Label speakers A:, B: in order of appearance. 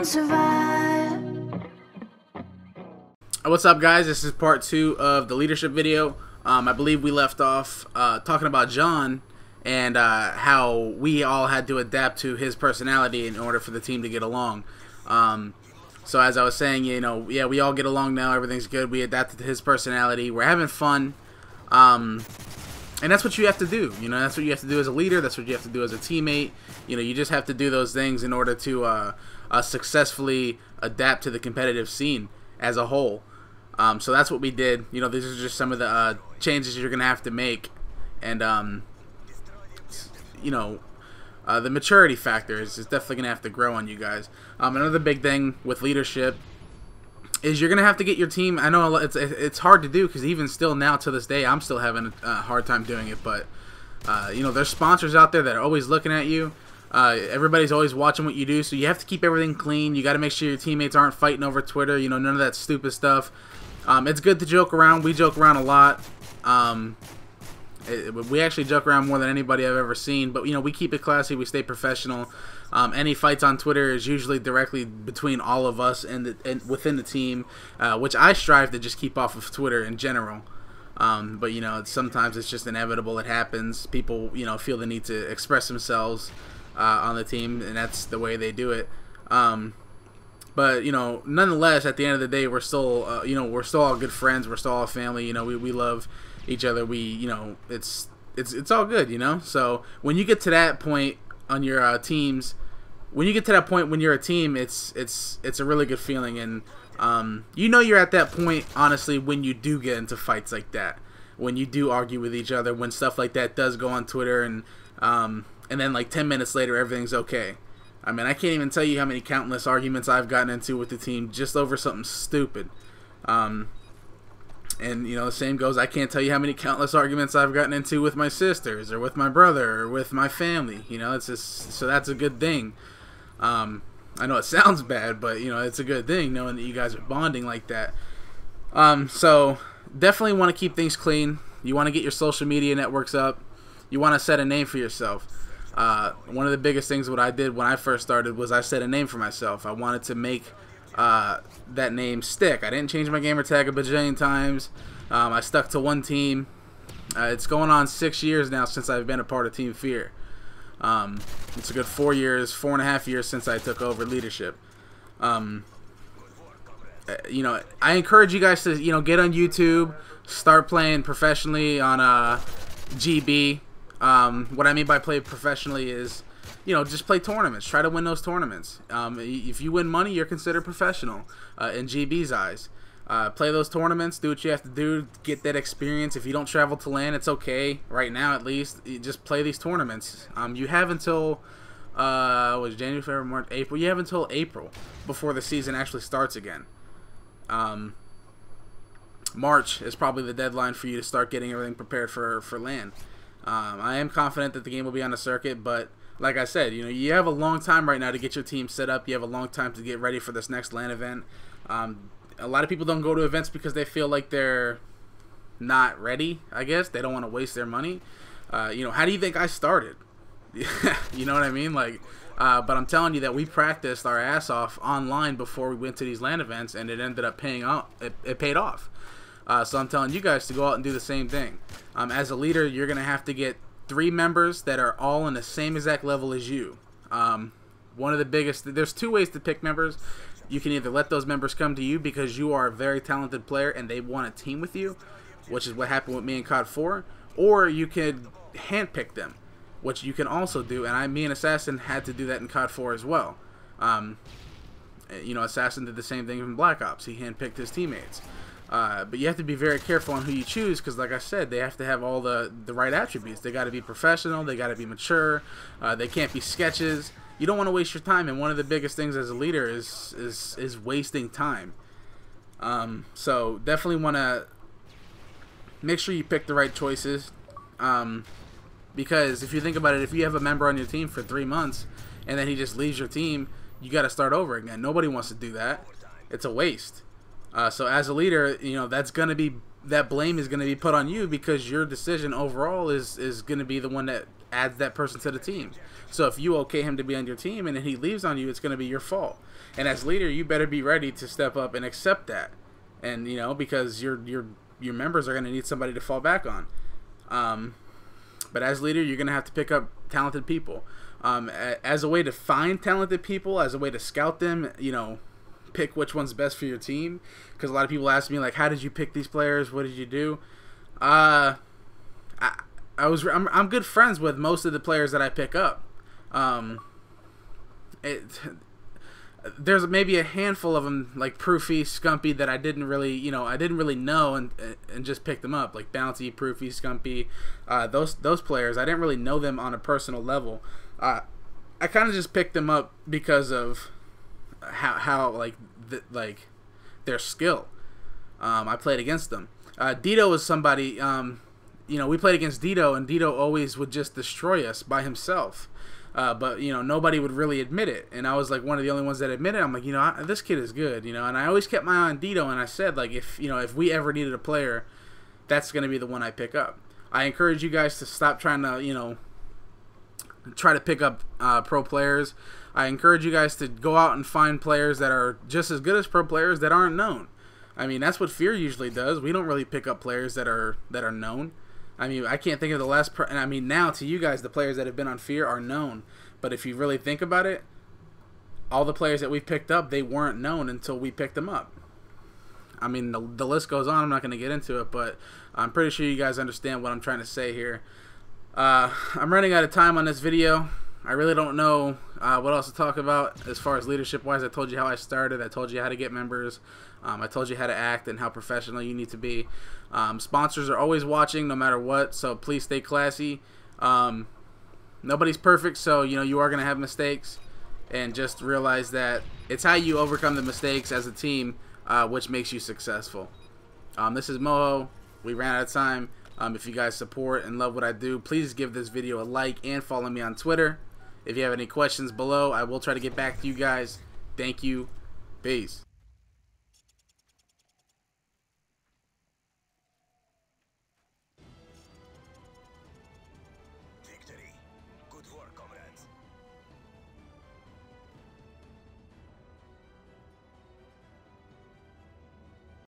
A: survive.
B: What's up, guys? This is part 2 of the leadership video. I believe we left off talking about John and how we all had to adapt to his personality in order for the team to get along. So as I was saying, you know, yeah, we all get along now. Everything's good. We adapted to his personality. We're having fun. And that's what you have to do. You know, that's what you have to do as a leader. That's what you have to do as a teammate. You know, you just have to do those things in order to successfully adapt to the competitive scene as a whole. So that's what we did. You know, these are just some of the changes you're going to have to make. And, you know, the maturity factor is definitely going to have to grow on you guys. Another big thing with leadership is you're going to have to get your team. I know it's hard to do because even still now to this day, I'm still having a hard time doing it. But, you know, there's sponsors out there that are always looking at you. Everybody's always watching what you do, so you have to keep everything clean. You got to make sure your teammates aren't fighting over Twitter. You know, none of that stupid stuff. It's good to joke around. We joke around a lot. We actually joke around more than anybody I've ever seen. But, you know, we keep it classy. We stay professional. Any fights on Twitter is usually directly between all of us and within the team, which I strive to just keep off of Twitter in general. But, you know, sometimes it's just inevitable. It happens. People, you know, feel the need to express themselves on the team, and that's the way they do it. But, you know, nonetheless, at the end of the day, we're still, you know, we're still all good friends. We're still all family. You know, we love each other. We, you know, it's all good, you know. So when you get to that point on your teams, when you get to that point when you're a team, it's a really good feeling. And you know, you're at that point, honestly, when you do get into fights like that, when you do argue with each other, when stuff like that does go on Twitter, and then like 10 minutes later, everything's okay. I mean, I can't even tell you how many countless arguments I've gotten into with the team just over something stupid. And, you know, the same goes, I can't tell you how many countless arguments I've gotten into with my sisters or with my brother or with my family. You know, it's just, so that's a good thing. I know it sounds bad, but, you know, it's a good thing knowing that you guys are bonding like that. So definitely want to keep things clean. You want to get your social media networks up. You want to set a name for yourself. One of the biggest things what I did when I first started was I set a name for myself. I wanted to make that name stick. I didn't change my gamer tag a bajillion times. I stuck to one team. It's going on 6 years now since I've been a part of Team Fear. It's a good 4.5 years since I took over leadership. You know, I encourage you guys to, you know, get on YouTube, start playing professionally on GB. What I mean by play professionally is, you know, just play tournaments. Try to win those tournaments. If you win money, you're considered professional in GB's eyes. Play those tournaments. Do what you have to do. Get that experience. If you don't travel to LAN, it's okay. Right now, at least, you just play these tournaments. You have until was January, February, March, April. You have until April before the season actually starts again. March is probably the deadline for you to start getting everything prepared for LAN. I am confident that the game will be on the circuit, but like I said, you know, you have a long time right now to get your team set up. You have a long time to get ready for this next LAN event. A lot of people don't go to events because they feel like they're not ready, I guess. They don't want to waste their money. You know, how do you think I started? You know what I mean? Like, but I'm telling you that we practiced our ass off online before we went to these LAN events, and it ended up paying off. It paid off. So I'm telling you guys to go out and do the same thing. As a leader, you're going to have to get 3 members that are all on the same exact level as you. One of the biggest, there's 2 ways to pick members. You can either let those members come to you because you are a very talented player and they want to team with you, which is what happened with me in COD 4, or you could handpick them, which you can also do, and me and Assassin had to do that in COD 4 as well. You know, Assassin did the same thing in Black Ops. He handpicked his teammates. But you have to be very careful on who you choose because, like I said, they have to have all the right attributes. They got to be professional. They got to be mature. They can't be sketches. You don't want to waste your time, and one of the biggest things as a leader is wasting time. So definitely want to make sure you pick the right choices. Because if you think about it, if you have a member on your team for 3 months and then he just leaves your team, you got to start over again. Nobody wants to do that. It's a waste. So as a leader, you know, that's going to be that blame is going to be put on you because your decision overall is going to be the one that adds that person to the team. So if you okay him to be on your team and then he leaves on you, it's going to be your fault. And as leader, you better be ready to step up and accept that. And you know, because your members are going to need somebody to fall back on. But as leader, you're going to have to pick up talented people. As a way to find talented people, as a way to scout them, you know, pick which one's best for your team. Because a lot of people ask me, like, how did you pick these players? What did you do? I'm good friends with most of the players that I pick up. There's maybe a handful of them, like Proofy, Scumpy, that I didn't really know and just picked them up, like Bounty, Proofy, Scumpy, those players. I didn't really know them on a personal level. I kind of just picked them up because of how their skill. I played against them. Dito was somebody. You know, we played against Dito, and Dito always would just destroy us by himself. But, you know, nobody would really admit it. And I was, like, one of the only ones that admitted it. I'm like, you know, this kid is good, you know. And I always kept my eye on Dito, and I said, like, if we ever needed a player, that's going to be the one I pick up. I encourage you guys to stop trying to, you know, try to pick up pro players. I encourage you guys to go out and find players that are just as good as pro players that aren't known. I mean, that's what Fear usually does. We don't really pick up players that are known. I mean, I can't think of the last... and I mean, now, to you guys, the players that have been on Fear are known. But if you really think about it, all the players that we've picked up, they weren't known until we picked them up. I mean, the list goes on. I'm not going to get into it, but I'm pretty sure you guys understand what I'm trying to say here. I'm running out of time on this video. I really don't know what else to talk about as far as leadership-wise. I told you how I started. I told you how to get members. I told you how to act and how professional you need to be. Sponsors are always watching no matter what, so please stay classy. Nobody's perfect, so you know you are going to have mistakes. And just realize that it's how you overcome the mistakes as a team which makes you successful. This is Moho. We ran out of time. If you guys support and love what I do, please give this video a like and follow me on Twitter. If you have any questions below, I will try to get back to you guys. Thank you. Peace.